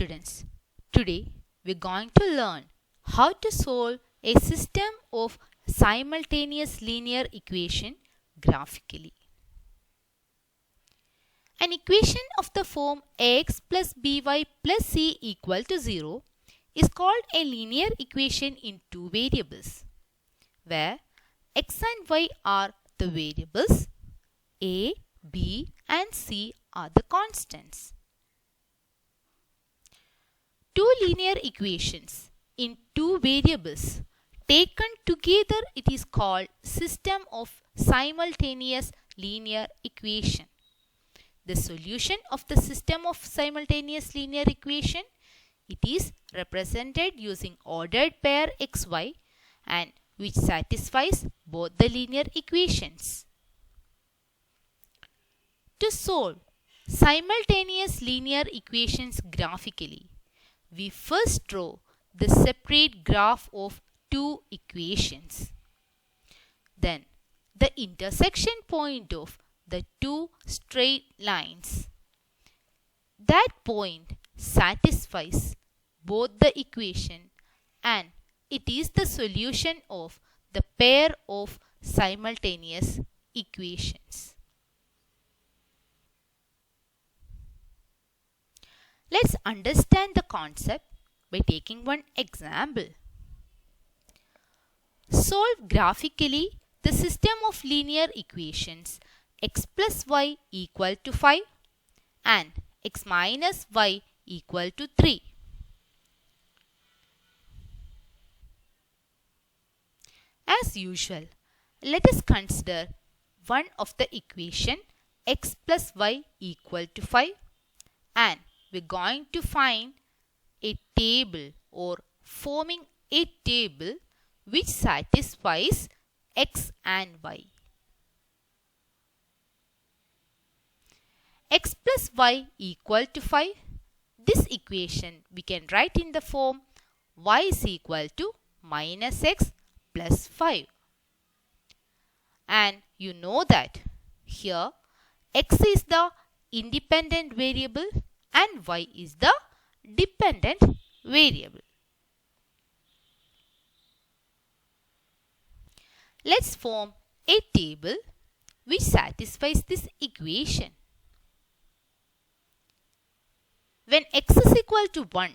students, today we're going to learn how to solve a system of simultaneous linear equation graphically. An equation of the form ax plus by plus c equal to 0 is called a linear equation in two variables, where x and y are the variables, a, b and c are the constants. Two linear equations in two variables taken together, it is called system of simultaneous linear equation. The solution of the system of simultaneous linear equation, it is represented using ordered pair xy and which satisfies both the linear equations. To solve simultaneous linear equations graphically, we first draw the separate graph of two equations. Then the intersection point of the two straight lines. That point satisfies both the equation and it is the solution of the pair of simultaneous equations. Let's understand the concept by taking one example. Solve graphically the system of linear equations x plus y equal to 5 and x minus y equal to 3. As usual, let us consider one of the equation x plus y equal to 5 and we're going to find a table or forming a table which satisfies x and y. X plus y equal to 5. This equation we can write in the form y is equal to minus x plus 5. And you know that here x is the independent variable and y is the dependent variable. Let's form a table which satisfies this equation. When x is equal to 1,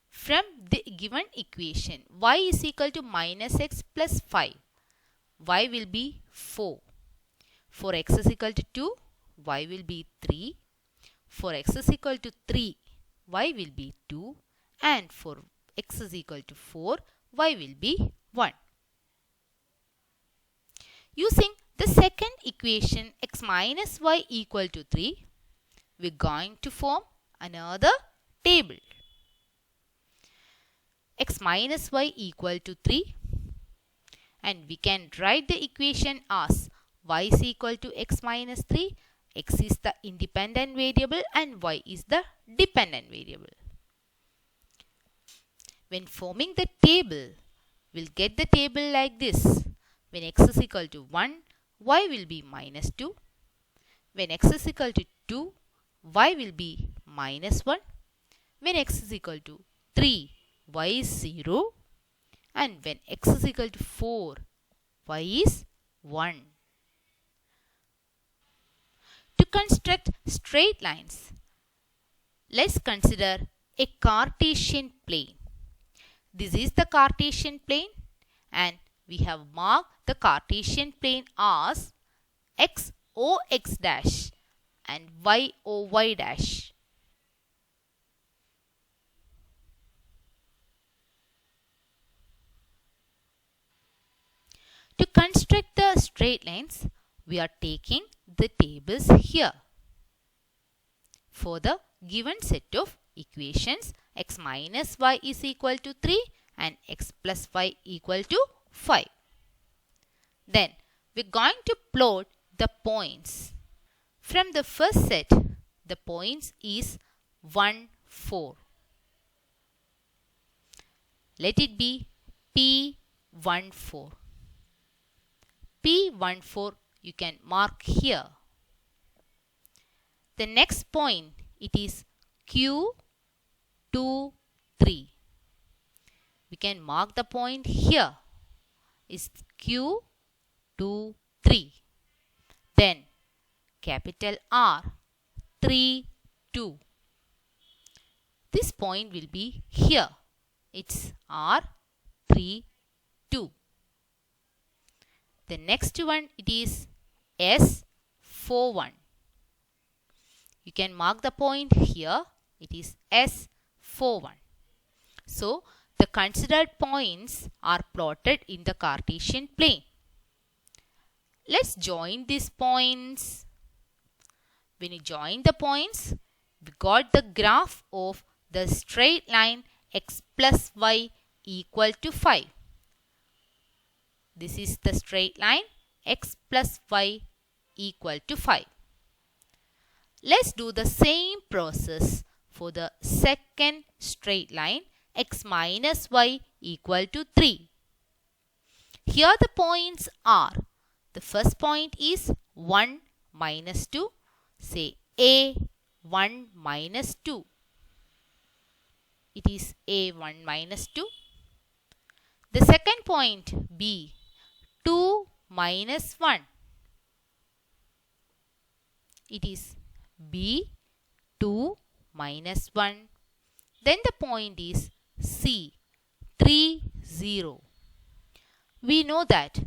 from the given equation y is equal to minus x plus 5, y will be 4. For x is equal to 2, y will be 3. For x is equal to 3, y will be 2. And for x is equal to 4, y will be 1. Using the second equation x minus y equal to 3, we are going to form another table. X minus y equal to 3 and we can write the equation as y is equal to x minus 3. X is the independent variable and y is the dependent variable. When forming the table, we'll get the table like this. When x is equal to 1, y will be minus 2. When x is equal to 2, y will be minus 1. When x is equal to 3, y is 0. And when x is equal to 4, y is 1. To construct straight lines, let's consider a Cartesian plane. This is the Cartesian plane and we have marked the Cartesian plane as x o x dash and y o y dash. To construct the straight lines, we are taking the tables here. For the given set of equations, x minus y is equal to 3 and x plus y equal to 5. Then we're going to plot the points. From the first set, the points is 1, 4. Let it be P14. P14 you can mark here. The next point, it is Q 2, 3. We can mark the point here is Q, 2, 3. Then capital R, 3, 2. This point will be here. It's R, 3, 2. The next one it is S, 4, 1. You can mark the point here. It is S, 4, 1. So, the considered points are plotted in the Cartesian plane. Let's join these points. When you join the points, we got the graph of the straight line x plus y equal to 5. This is the straight line x plus y equal to 5. Let's do the same process for the second straight line x minus y equal to 3. Here the points are, the first point is 1 minus 2, say a 1 minus 2. It is a 1 minus 2. The second point b 2 minus 1. It is b 2 minus 1. Then the point is c 3, 0. We know that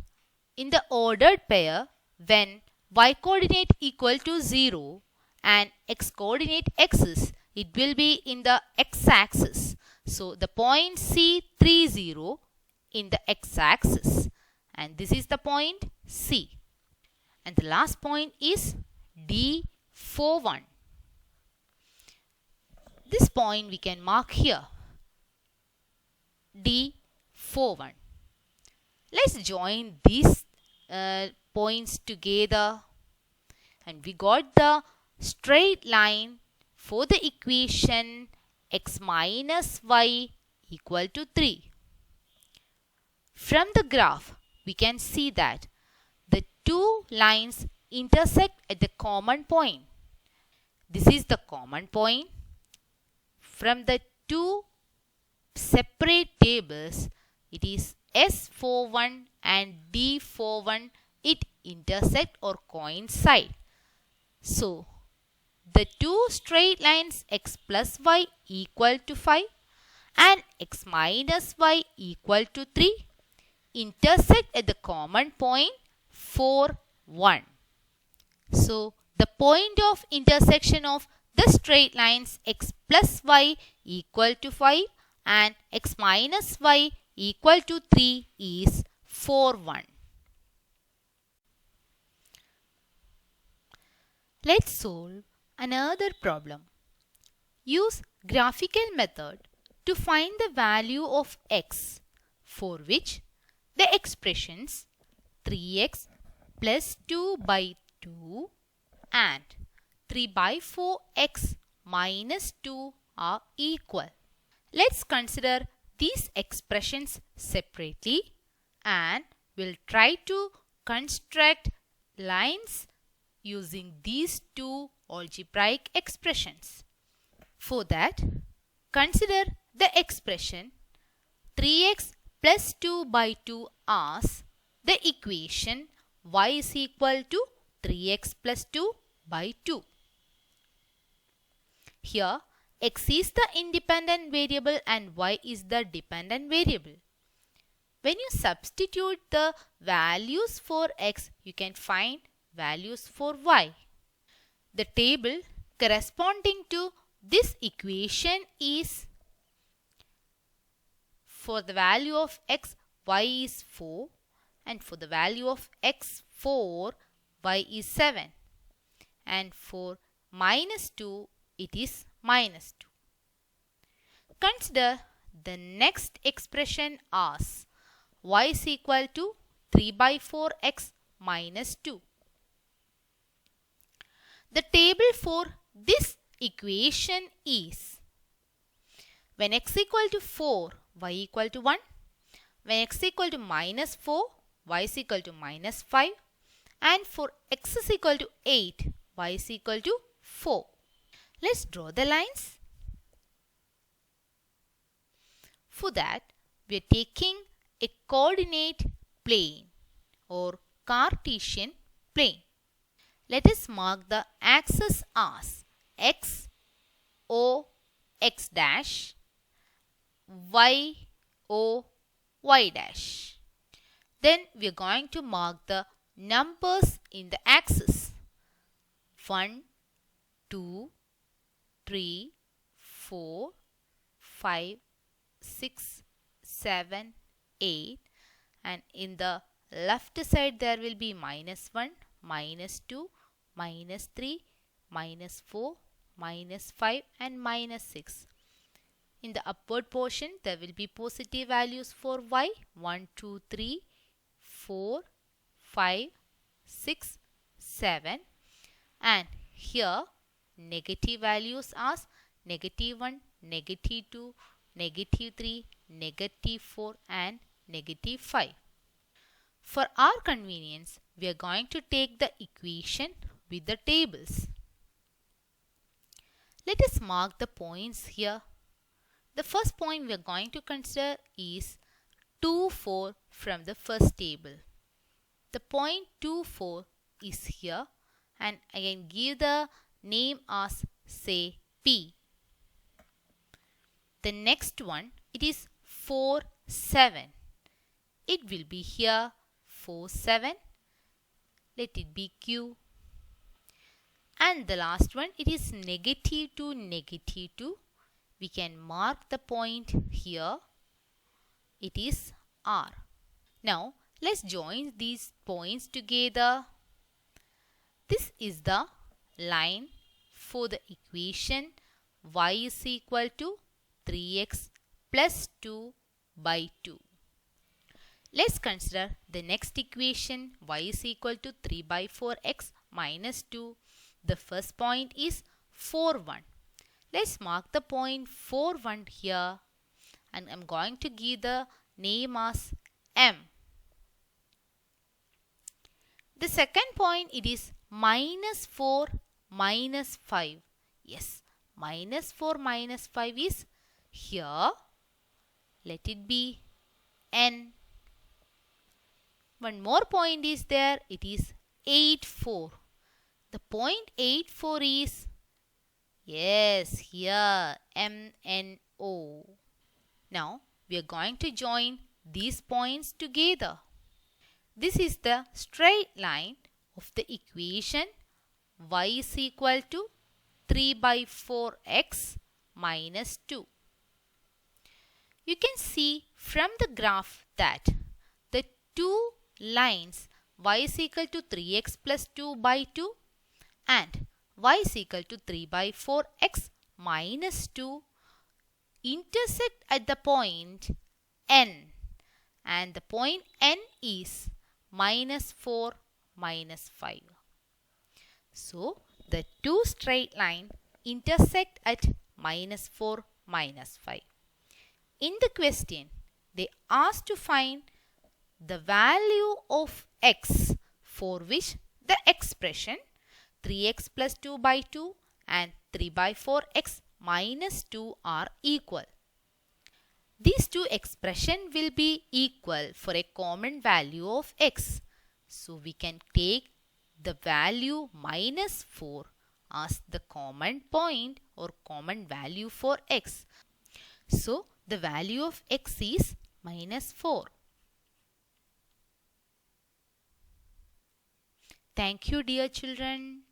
in the ordered pair, when y coordinate equal to 0 and x coordinate axis, it will be in the x-axis. So the point C 3, 0 in the x-axis, and this is the point C. And the last point is D 4, 1. This point we can mark here, D 4, 1. Let's join these points together, and we got the straight line for the equation x minus y equal to 3. From the graph, we can see that the two lines intersect at the common point. This is the common point. From the two separate tables, it is S41 and D41, it intersect or coincide. So, the two straight lines x plus y equal to 5 and x minus y equal to 3 intersect at the common point 4, 1. So, the point of intersection of the straight lines x plus y equal to 5 and x minus y equal to 3 is 4, 1. Let's solve another problem. Use graphical method to find the value of x, for which the expressions 3x plus 2 by 2 and 3 by 4x minus 2 are equal. Let's consider these expressions separately and we'll try to construct lines using these two algebraic expressions. For that, consider the expression 3x plus 2 by 2 as the equation y is equal to 3x plus 2 by 2. Here, x is the independent variable and y is the dependent variable. When you substitute the values for x, you can find values for y. The table corresponding to this equation is, for the value of x, y is 4, and for the value of x 4, y is 7, and for minus 2, it is minus 2. Consider the next expression as y is equal to 3 by 4x minus 2. The table for this equation is, when x equal to 4, y equal to 1. When x equal to minus 4, y is equal to minus 5. And for x is equal to 8, y is equal to 4. Let's draw the lines. For that, we are taking a coordinate plane or Cartesian plane. Let us mark the axis as x, o, x dash, y, o, y dash. Then we are going to mark the numbers in the axis. 1, 2, 3, 4, 5, 6, 7, 8, and in the left side there will be -1, -2, -3, -4, -5 and -6. In the upward portion there will be positive values for y 1, 2, 3, 4, 5, 6, 7, and here negative values as -1, -2, -3, -4 and -5. For our convenience, we are going to take the equation with the tables. Let us mark the points here. The first point we are going to consider is 2, 4 from the first table. The point 2, 4 is here, and I can give the name as say P. The next one, it is 4, 7. It will be here 4, 7. Let it be Q. And the last one, it is -2, -2. We can mark the point here. It is R. Now, let's join these points together. This is the line for the equation y is equal to 3x plus 2 by 2. Let's consider the next equation y is equal to 3 by 4x minus 2. The first point is 4, 1. Let's mark the point 4, 1 here, and I'm going to give the name as M. The second point, it is -4, -5. Yes, -4, -5 is here. Let it be N. One more point is there. It is 8, 4. The point 8, 4 is, yes, here MNO. Now we are going to join these points together. This is the straight line of the equation y is equal to 3 by 4x minus 2. You can see from the graph that the two lines y is equal to 3x plus 2 by 2 and y is equal to 3 by 4x minus 2 intersect at the point N, and the point N is -4, -5. So, the two straight lines intersect at -4, -5. In the question, they asked to find the value of x for which the expression 3x plus 2 by 2 and 3 by 4x minus 2 are equal. These two expressions will be equal for a common value of x. So we can take the value -4 as the common point or common value for x. So the value of x is -4. Thank you, dear children.